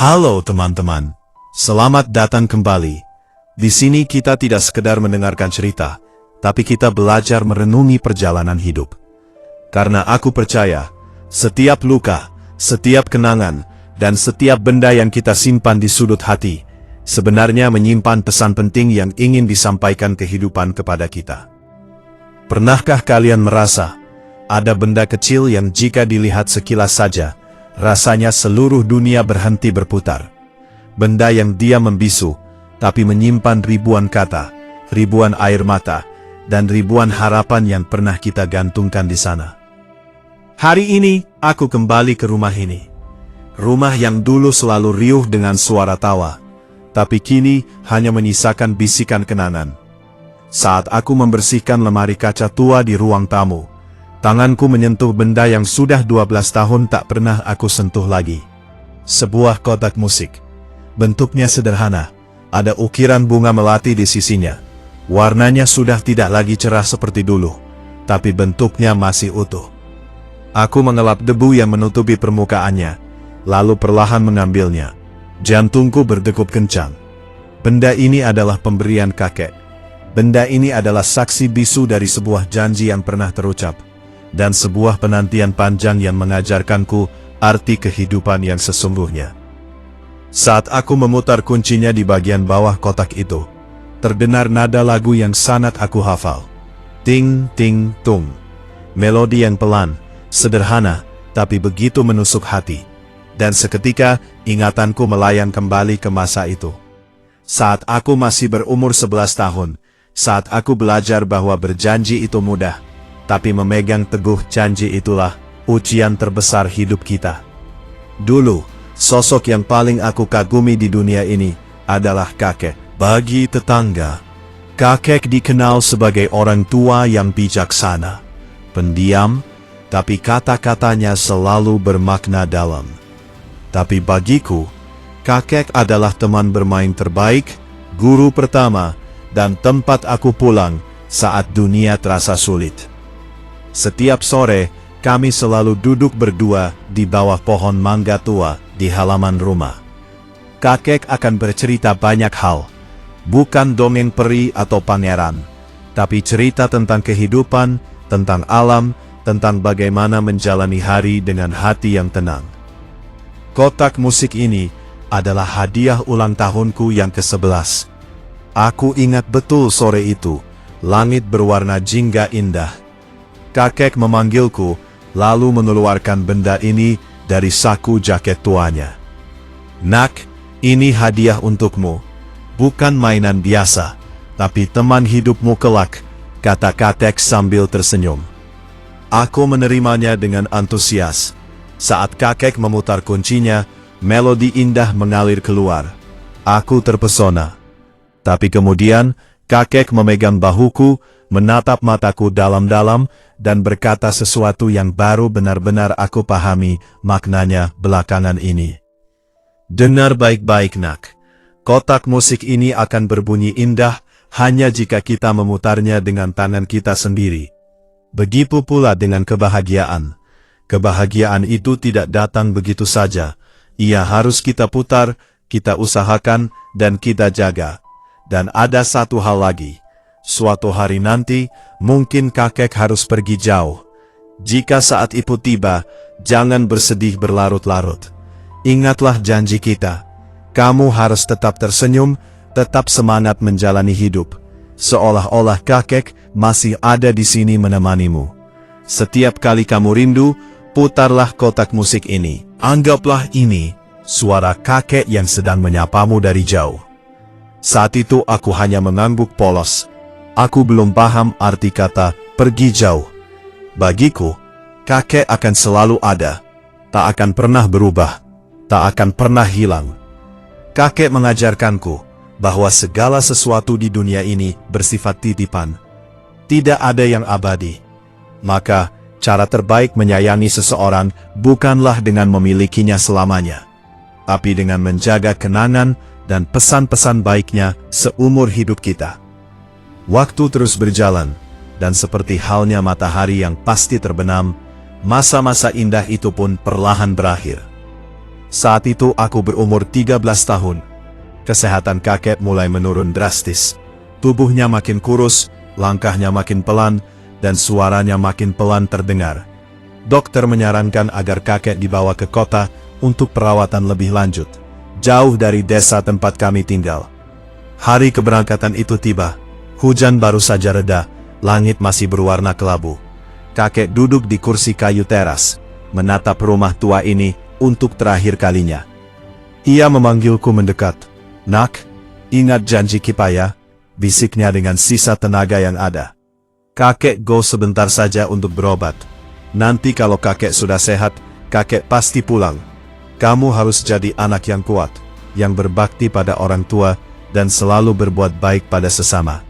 Halo teman-teman, selamat datang kembali. Di sini kita tidak sekedar mendengarkan cerita, tapi kita belajar merenungi perjalanan hidup. Karena aku percaya, setiap luka, setiap kenangan, dan setiap benda yang kita simpan di sudut hati, sebenarnya menyimpan pesan penting yang ingin disampaikan kehidupan kepada kita. Pernahkah kalian merasa, ada benda kecil yang jika dilihat sekilas saja, rasanya seluruh dunia berhenti berputar. Benda yang diam membisu, tapi menyimpan ribuan kata, ribuan air mata, dan ribuan harapan yang pernah kita gantungkan di sana. Hari ini, aku kembali ke rumah ini. Rumah yang dulu selalu riuh dengan suara tawa, tapi kini hanya menyisakan bisikan kenangan. Saat aku membersihkan lemari kaca tua di ruang tamu, tanganku menyentuh benda yang sudah 12 tahun tak pernah aku sentuh lagi. Sebuah kotak musik. Bentuknya sederhana, ada ukiran bunga melati di sisinya. Warnanya sudah tidak lagi cerah seperti dulu, tapi bentuknya masih utuh. Aku mengelap debu yang menutupi permukaannya, lalu perlahan mengambilnya. Jantungku berdegup kencang. Benda ini adalah pemberian kakek. Benda ini adalah saksi bisu dari sebuah janji yang pernah terucap, dan sebuah penantian panjang yang mengajarkanku arti kehidupan yang sesungguhnya. Saat aku memutar kuncinya di bagian bawah kotak itu, terdengar nada lagu yang sangat aku hafal. Ting, ting, tung. Melodi yang pelan, sederhana, tapi begitu menusuk hati. Dan seketika, ingatanku melayang kembali ke masa itu. Saat aku masih berumur 11 tahun, saat aku belajar bahwa berjanji itu mudah, tapi memegang teguh janji itulah ujian terbesar hidup kita. Dulu, sosok yang paling aku kagumi di dunia ini adalah kakek. Bagi tetangga, kakek dikenal sebagai orang tua yang bijaksana, pendiam, tapi kata-katanya selalu bermakna dalam. Tapi bagiku, kakek adalah teman bermain terbaik, guru pertama, dan tempat aku pulang saat dunia terasa sulit. Setiap sore, kami selalu duduk berdua di bawah pohon mangga tua di halaman rumah. Kakek akan bercerita banyak hal, bukan dongeng peri atau pangeran, tapi cerita tentang kehidupan, tentang alam, tentang bagaimana menjalani hari dengan hati yang tenang. Kotak musik ini adalah hadiah ulang tahunku yang ke-11. Aku ingat betul sore itu, langit berwarna jingga indah. Kakek memanggilku, lalu mengeluarkan benda ini dari saku jaket tuanya. Nak, ini hadiah untukmu. Bukan mainan biasa, tapi teman hidupmu kelak, kata kakek sambil tersenyum. Aku menerimanya dengan antusias. Saat kakek memutar kuncinya, melodi indah mengalir keluar. Aku terpesona. Tapi kemudian, kakek memegang bahuku, menatap mataku dalam-dalam, dan berkata sesuatu yang baru benar-benar aku pahami maknanya belakangan ini. Dengar baik-baik nak, kotak musik ini akan berbunyi indah hanya jika kita memutarnya dengan tangan kita sendiri. Begitu pula dengan kebahagiaan. Kebahagiaan itu tidak datang begitu saja. Ia harus kita putar, kita usahakan, dan kita jaga. Dan ada satu hal lagi. Suatu hari nanti, mungkin kakek harus pergi jauh. Jika saat itu tiba, jangan bersedih berlarut-larut. Ingatlah janji kita. Kamu harus tetap tersenyum, tetap semangat menjalani hidup. Seolah-olah kakek masih ada di sini menemanimu. Setiap kali kamu rindu, putarlah kotak musik ini. Anggaplah ini suara kakek yang sedang menyapamu dari jauh. Saat itu aku hanya mengangguk polos. Aku belum paham arti kata pergi jauh. Bagiku, kakek akan selalu ada, tak akan pernah berubah, tak akan pernah hilang. Kakek mengajarkanku bahwa segala sesuatu di dunia ini bersifat titipan. Tidak ada yang abadi. Maka, cara terbaik menyayangi seseorang bukanlah dengan memilikinya selamanya, tapi dengan menjaga kenangan dan pesan-pesan baiknya seumur hidup kita. Waktu terus berjalan, dan seperti halnya matahari yang pasti terbenam, masa-masa indah itu pun perlahan berakhir. Saat itu aku berumur 13 tahun. Kesehatan kakek mulai menurun drastis. Tubuhnya makin kurus, langkahnya makin pelan, dan suaranya makin pelan terdengar. Dokter menyarankan agar kakek dibawa ke kota untuk perawatan lebih lanjut, jauh dari desa tempat kami tinggal. Hari keberangkatan itu tiba. Hujan baru saja reda, langit masih berwarna kelabu. Kakek duduk di kursi kayu teras, menatap rumah tua ini untuk terakhir kalinya. Ia memanggilku mendekat. "Nak, ingat janji Kipaya," bisiknya dengan sisa tenaga yang ada. "Kakek go sebentar saja untuk berobat. Nanti kalau kakek sudah sehat, kakek pasti pulang. Kamu harus jadi anak yang kuat, yang berbakti pada orang tua, dan selalu berbuat baik pada sesama.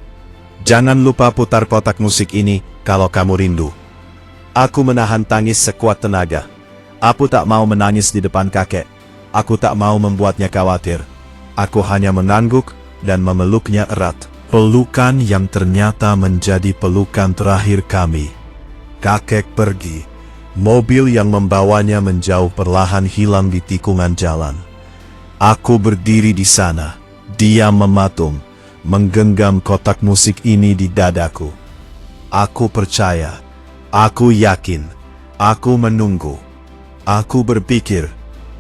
Jangan lupa putar kotak musik ini kalau kamu rindu." Aku menahan tangis sekuat tenaga. Aku tak mau menangis di depan kakek. Aku tak mau membuatnya khawatir. Aku hanya mengangguk dan memeluknya erat. Pelukan yang ternyata menjadi pelukan terakhir kami. Kakek pergi. Mobil yang membawanya menjauh perlahan hilang di tikungan jalan. Aku berdiri di sana, diam mematung, menggenggam kotak musik ini di dadaku. Aku percaya, aku yakin, aku menunggu. Aku berpikir,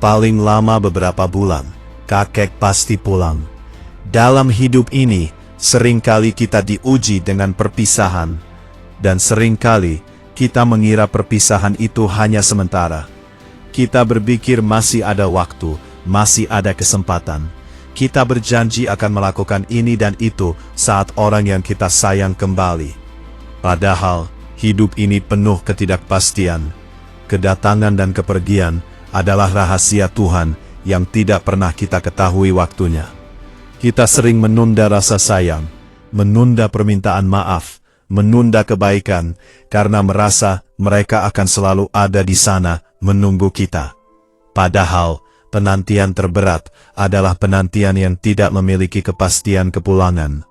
paling lama beberapa bulan, kakek pasti pulang. Dalam hidup ini, seringkali kita diuji dengan perpisahan, dan seringkali kita mengira perpisahan itu hanya sementara. Kita berpikir masih ada waktu, masih ada kesempatan. Kita berjanji akan melakukan ini dan itu saat orang yang kita sayang kembali. Padahal, hidup ini penuh ketidakpastian. Kedatangan dan kepergian adalah rahasia Tuhan yang tidak pernah kita ketahui waktunya. Kita sering menunda rasa sayang, menunda permintaan maaf, menunda kebaikan, karena merasa mereka akan selalu ada di sana menunggu kita. Padahal, penantian terberat adalah penantian yang tidak memiliki kepastian kepulangan.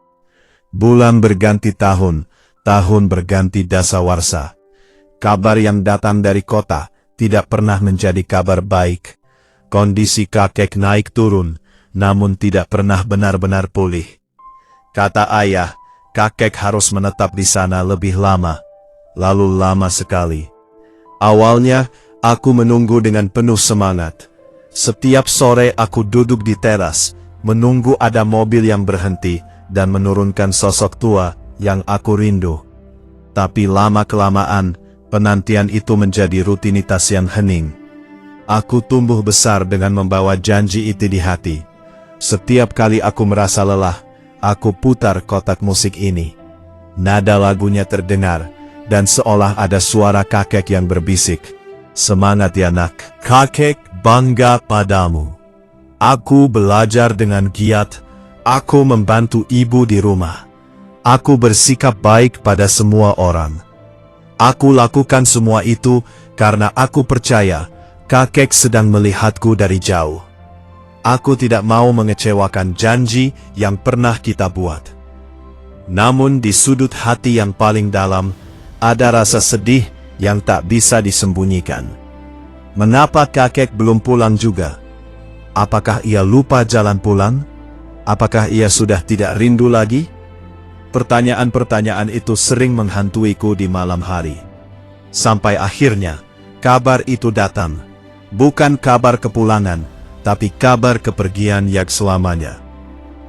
Bulan berganti tahun, tahun berganti dasawarsa. Kabar yang datang dari kota tidak pernah menjadi kabar baik. Kondisi kakek naik turun, namun tidak pernah benar-benar pulih. Kata ayah, kakek harus menetap di sana lebih lama, lalu lama sekali. Awalnya, aku menunggu dengan penuh semangat. Setiap sore aku duduk di teras, menunggu ada mobil yang berhenti dan menurunkan sosok tua yang aku rindu. Tapi lama-kelamaan, penantian itu menjadi rutinitas yang hening. Aku tumbuh besar dengan membawa janji itu di hati. Setiap kali aku merasa lelah, aku putar kotak musik ini. Nada lagunya terdengar, dan seolah ada suara kakek yang berbisik. "Semangat ya nak, kakek bangga padamu. Aku belajar dengan giat, aku membantu ibu di rumah. Aku bersikap baik pada semua orang. Aku lakukan semua itu karena aku percaya kakek sedang melihatku dari jauh. Aku tidak mau mengecewakan janji yang pernah kita buat." Namun di sudut hati yang paling dalam, ada rasa sedih yang tak bisa disembunyikan. Mengapa kakek belum pulang juga? Apakah ia lupa jalan pulang? Apakah ia sudah tidak rindu lagi? Pertanyaan-pertanyaan itu sering menghantuiku di malam hari. Sampai akhirnya, kabar itu datang. Bukan kabar kepulangan, tapi kabar kepergian yang selamanya.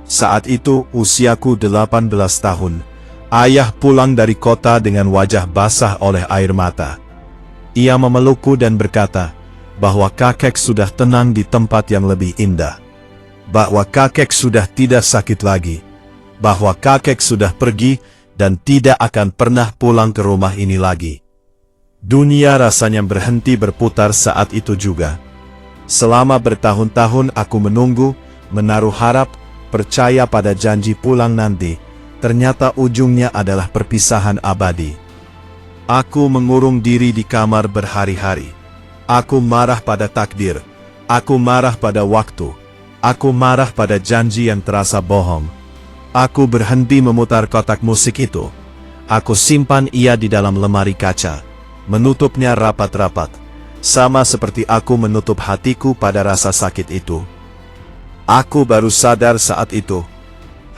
Saat itu usiaku 18 tahun. Ayah pulang dari kota dengan wajah basah oleh air mata. Ia memelukku dan berkata bahwa kakek sudah tenang di tempat yang lebih indah. Bahwa kakek sudah tidak sakit lagi. Bahwa kakek sudah pergi dan tidak akan pernah pulang ke rumah ini lagi. Dunia rasanya berhenti berputar saat itu juga. Selama bertahun-tahun aku menunggu, menaruh harap, percaya pada janji pulang nanti. Ternyata ujungnya adalah perpisahan abadi. Aku mengurung diri di kamar berhari-hari. Aku marah pada takdir. Aku marah pada waktu. Aku marah pada janji yang terasa bohong. Aku berhenti memutar kotak musik itu. Aku simpan ia di dalam lemari kaca, menutupnya rapat-rapat. Sama seperti aku menutup hatiku pada rasa sakit itu. Aku baru sadar saat itu.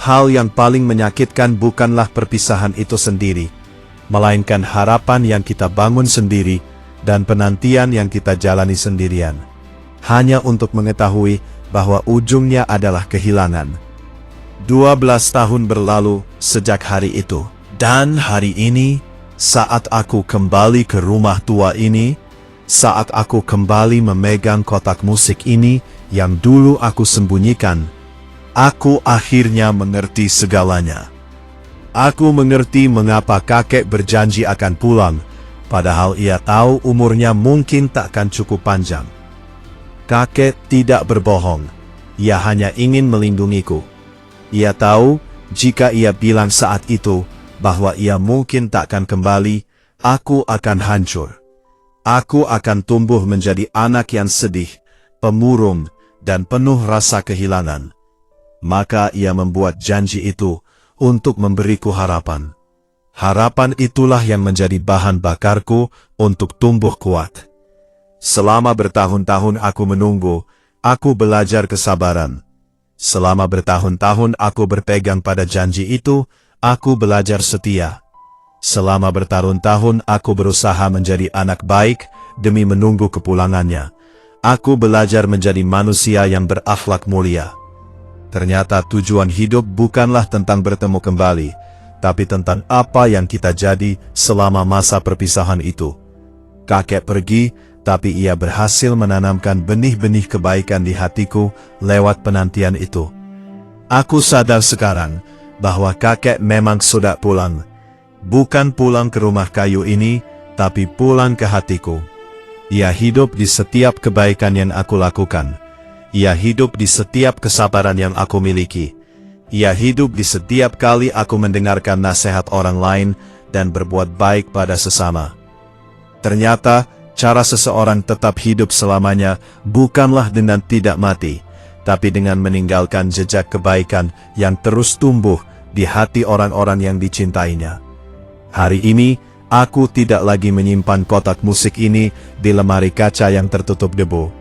Hal yang paling menyakitkan bukanlah perpisahan itu sendiri, melainkan harapan yang kita bangun sendiri dan penantian yang kita jalani sendirian. Hanya untuk mengetahui bahwa ujungnya adalah kehilangan. 12 tahun berlalu sejak hari itu. Dan hari ini, saat aku kembali ke rumah tua ini, saat aku kembali memegang kotak musik ini yang dulu aku sembunyikan, aku akhirnya mengerti segalanya. Aku mengerti mengapa kakek berjanji akan pulang, padahal ia tahu umurnya mungkin takkan cukup panjang. Kakek tidak berbohong, ia hanya ingin melindungiku. Ia tahu, jika ia bilang saat itu, bahwa ia mungkin takkan kembali, aku akan hancur. Aku akan tumbuh menjadi anak yang sedih, pemurung, dan penuh rasa kehilangan. Maka ia membuat janji itu untuk memberiku harapan. Harapan itulah yang menjadi bahan bakarku untuk tumbuh kuat. Selama bertahun-tahun aku menunggu, aku belajar kesabaran. Selama bertahun-tahun aku berpegang pada janji itu, aku belajar setia. Selama bertahun-tahun aku berusaha menjadi anak baik demi menunggu kepulangannya. Aku belajar menjadi manusia yang berakhlak mulia. Ternyata tujuan hidup bukanlah tentang bertemu kembali, tapi tentang apa yang kita jadi selama masa perpisahan itu. Kakek pergi, tapi ia berhasil menanamkan benih-benih kebaikan di hatiku lewat penantian itu. Aku sadar sekarang bahwa kakek memang sudah pulang. Bukan pulang ke rumah kayu ini, tapi pulang ke hatiku. Ia hidup di setiap kebaikan yang aku lakukan. Ia hidup di setiap kesabaran yang aku miliki. Ia hidup di setiap kali aku mendengarkan nasihat orang lain dan berbuat baik pada sesama. Ternyata, cara seseorang tetap hidup selamanya bukanlah dengan tidak mati, tapi dengan meninggalkan jejak kebaikan yang terus tumbuh di hati orang-orang yang dicintainya. Hari ini, aku tidak lagi menyimpan kotak musik ini di lemari kaca yang tertutup debu.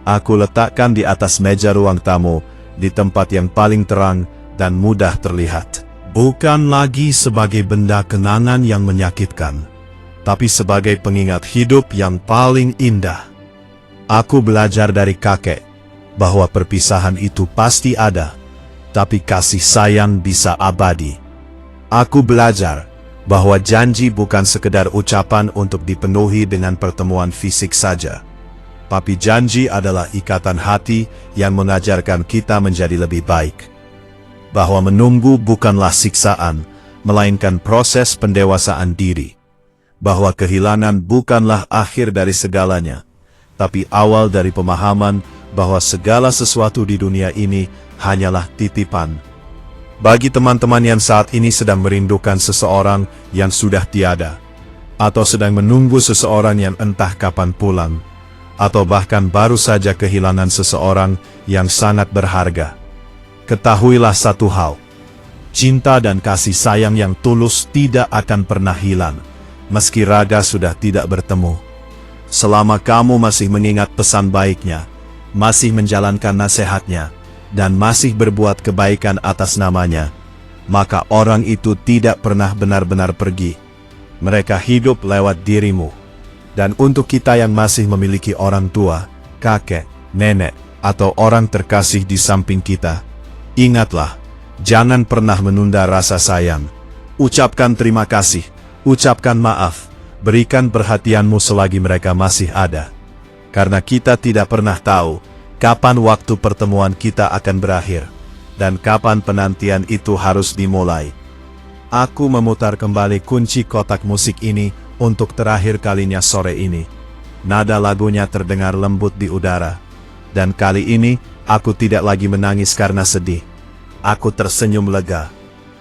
Aku letakkan di atas meja ruang tamu, di tempat yang paling terang dan mudah terlihat. Bukan lagi sebagai benda kenangan yang menyakitkan, tapi sebagai pengingat hidup yang paling indah. Aku belajar dari kakek, bahwa perpisahan itu pasti ada, tapi kasih sayang bisa abadi. Aku belajar bahwa janji bukan sekedar ucapan untuk dipenuhi dengan pertemuan fisik saja. Tapi janji adalah ikatan hati yang mengajarkan kita menjadi lebih baik. Bahwa menunggu bukanlah siksaan, melainkan proses pendewasaan diri. Bahwa kehilangan bukanlah akhir dari segalanya, tapi awal dari pemahaman bahwa segala sesuatu di dunia ini hanyalah titipan. Bagi teman-teman yang saat ini sedang merindukan seseorang yang sudah tiada, atau sedang menunggu seseorang yang entah kapan pulang, atau bahkan baru saja kehilangan seseorang yang sangat berharga, ketahuilah satu hal, cinta dan kasih sayang yang tulus tidak akan pernah hilang, meski raga sudah tidak bertemu. Selama kamu masih mengingat pesan baiknya, masih menjalankan nasihatnya, dan masih berbuat kebaikan atas namanya, maka orang itu tidak pernah benar-benar pergi. Mereka hidup lewat dirimu. Dan untuk kita yang masih memiliki orang tua, kakek, nenek, atau orang terkasih di samping kita, ingatlah, jangan pernah menunda rasa sayang. Ucapkan terima kasih, ucapkan maaf, berikan perhatianmu selagi mereka masih ada. Karena kita tidak pernah tahu kapan waktu pertemuan kita akan berakhir, dan kapan penantian itu harus dimulai. Aku memutar kembali kunci kotak musik ini untuk terakhir kalinya sore ini. Nada lagunya terdengar lembut di udara. Dan kali ini, aku tidak lagi menangis karena sedih. Aku tersenyum lega.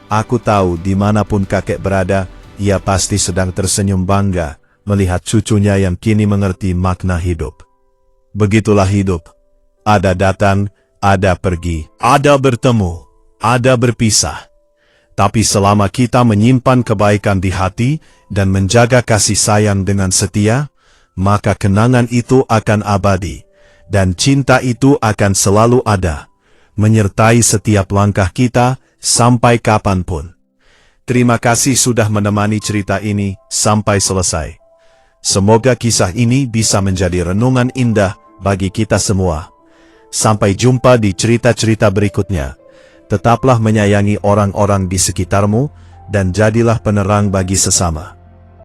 Aku tahu dimanapun kakek berada, ia pasti sedang tersenyum bangga melihat cucunya yang kini mengerti makna hidup. Begitulah hidup. Ada datang, ada pergi, ada bertemu, ada berpisah. Tapi selama kita menyimpan kebaikan di hati dan menjaga kasih sayang dengan setia, maka kenangan itu akan abadi, dan cinta itu akan selalu ada, menyertai setiap langkah kita sampai kapanpun. Terima kasih sudah menemani cerita ini sampai selesai. Semoga kisah ini bisa menjadi renungan indah bagi kita semua. Sampai jumpa di cerita-cerita berikutnya. Tetaplah menyayangi orang-orang di sekitarmu, dan jadilah penerang bagi sesama.